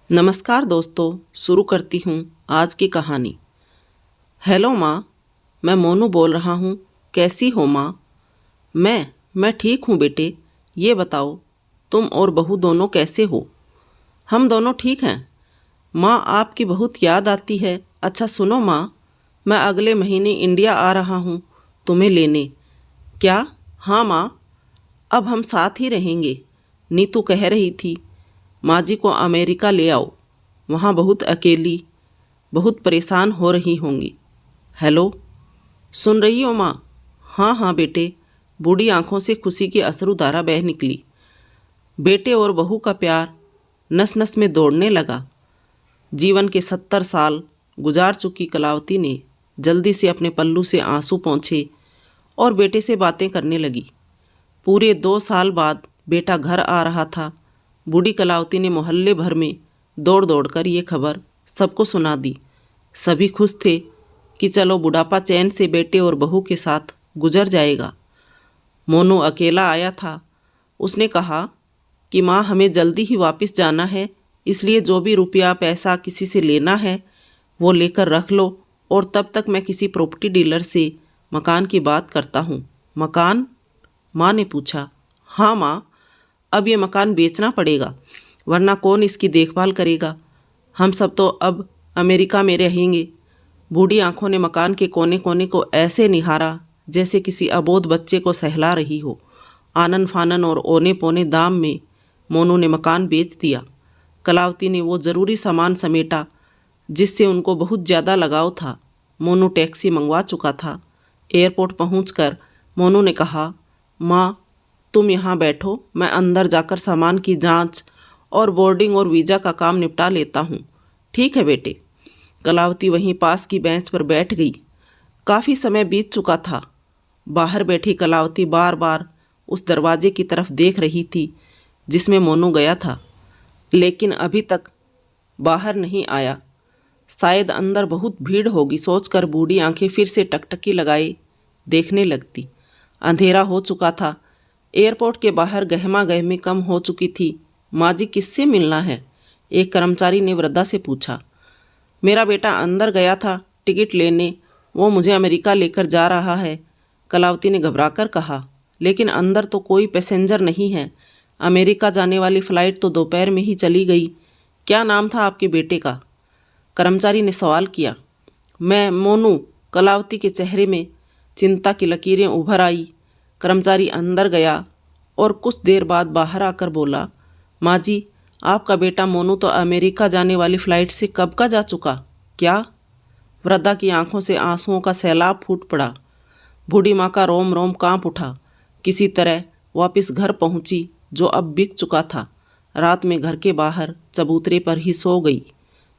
नमस्कार दोस्तों, शुरू करती हूँ आज की कहानी। हेलो माँ, मैं मोनू बोल रहा हूँ। कैसी हो माँ? मैं ठीक हूँ बेटे। ये बताओ, तुम और बहू दोनों कैसे हो? हम दोनों ठीक हैं माँ, आपकी बहुत याद आती है। अच्छा सुनो माँ, मैं अगले महीने इंडिया आ रहा हूँ तुम्हें लेने। क्या? हाँ माँ, अब हम साथ ही रहेंगे। नीतू कह रही थी माँ जी को अमेरिका ले आओ, वहाँ बहुत अकेली, बहुत परेशान हो रही होंगी। हेलो, सुन रही हो माँ? हाँ हाँ बेटे। बूढ़ी आंखों से खुशी की अश्रुधारा बह निकली। बेटे और बहू का प्यार नस नस में दौड़ने लगा। जीवन के 70 साल गुजार चुकी कलावती ने जल्दी से अपने पल्लू से आंसू पोंछे और बेटे से बातें करने लगी। पूरे 2 साल बाद बेटा घर आ रहा था। बूढ़ी कलावती ने मोहल्ले भर में दौड़ दौड़ कर ये खबर सबको सुना दी। सभी खुश थे कि चलो बुढ़ापा चैन से बेटे और बहू के साथ गुजर जाएगा। मोनू अकेला आया था। उसने कहा कि माँ, हमें जल्दी ही वापस जाना है, इसलिए जो भी रुपया पैसा किसी से लेना है वो लेकर रख लो, और तब तक मैं किसी प्रॉपर्टी डीलर से मकान की बात करता हूँ। मकान? माँ ने पूछा। हाँ माँ, अब ये मकान बेचना पड़ेगा, वरना कौन इसकी देखभाल करेगा? हम सब तो अब अमेरिका में रहेंगे। बूढ़ी आंखों ने मकान के कोने कोने को ऐसे निहारा जैसे किसी अबोध बच्चे को सहला रही हो। आनन फानन और औने पौने दाम में मोनू ने मकान बेच दिया। कलावती ने वो ज़रूरी सामान समेटा जिससे उनको बहुत ज़्यादा लगाव था। मोनू टैक्सी मंगवा चुका था। एयरपोर्ट पहुंचकर मोनू ने कहा, माँ, तुम यहाँ बैठो, मैं अंदर जाकर सामान की जांच और बोर्डिंग और वीज़ा का काम निपटा लेता हूँ। ठीक है बेटे। कलावती वहीं पास की बेंच पर बैठ गई। काफ़ी समय बीत चुका था। बाहर बैठी कलावती बार बार उस दरवाजे की तरफ देख रही थी जिसमें मोनू गया था, लेकिन अभी तक बाहर नहीं आया। शायद अंदर बहुत भीड़ होगी सोचकर बूढ़ी आंखें फिर से टकटकी लगाए देखने लगती। अंधेरा हो चुका था। एयरपोर्ट के बाहर गहमा गहमी कम हो चुकी थी। माँ जी किससे मिलना है? एक कर्मचारी ने वृद्धा से पूछा। मेरा बेटा अंदर गया था टिकट लेने, वो मुझे अमेरिका लेकर जा रहा है, कलावती ने घबराकर कहा। लेकिन अंदर तो कोई पैसेंजर नहीं है। अमेरिका जाने वाली फ़्लाइट तो दोपहर में ही चली गई। क्या नाम था आपके बेटे का? कर्मचारी ने सवाल किया। मैं मोनू। कलावती के चेहरे में चिंता की लकीरें उभर आई। कर्मचारी अंदर गया और कुछ देर बाद बाहर आकर बोला, माँ जी, आपका बेटा मोनू तो अमेरिका जाने वाली फ़्लाइट से कब का जा चुका? क्या? वृद्धा की आंखों से आंसुओं का सैलाब फूट पड़ा। बूढ़ी माँ का रोम रोम कांप उठा। किसी तरह वापस घर पहुँची जो अब बिक चुका था। रात में घर के बाहर चबूतरे पर ही सो गई।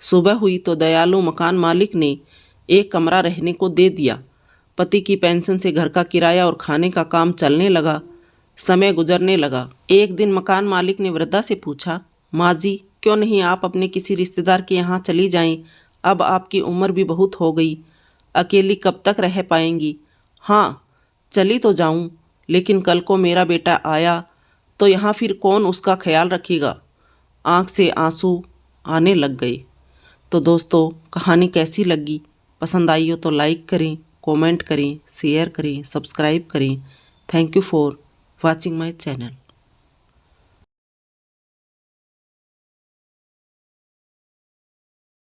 सुबह हुई तो दयालु मकान मालिक ने एक कमरा रहने को दे दिया। पति की पेंशन से घर का किराया और खाने का काम चलने लगा। समय गुजरने लगा। एक दिन मकान मालिक ने वृद्धा से पूछा, माँ जी, क्यों नहीं आप अपने किसी रिश्तेदार के यहाँ चली जाएं? अब आपकी उम्र भी बहुत हो गई, अकेली कब तक रह पाएंगी? हाँ, चली तो जाऊँ, लेकिन कल को मेरा बेटा आया तो यहाँ फिर कौन उसका ख्याल रखेगा? आँख से आंसू आने लग गए। तो दोस्तों, कहानी कैसी लगी? पसंद आई हो तो लाइक करें, कमेंट करें, शेयर करें, सब्सक्राइब करें। Thank you for watching my channel.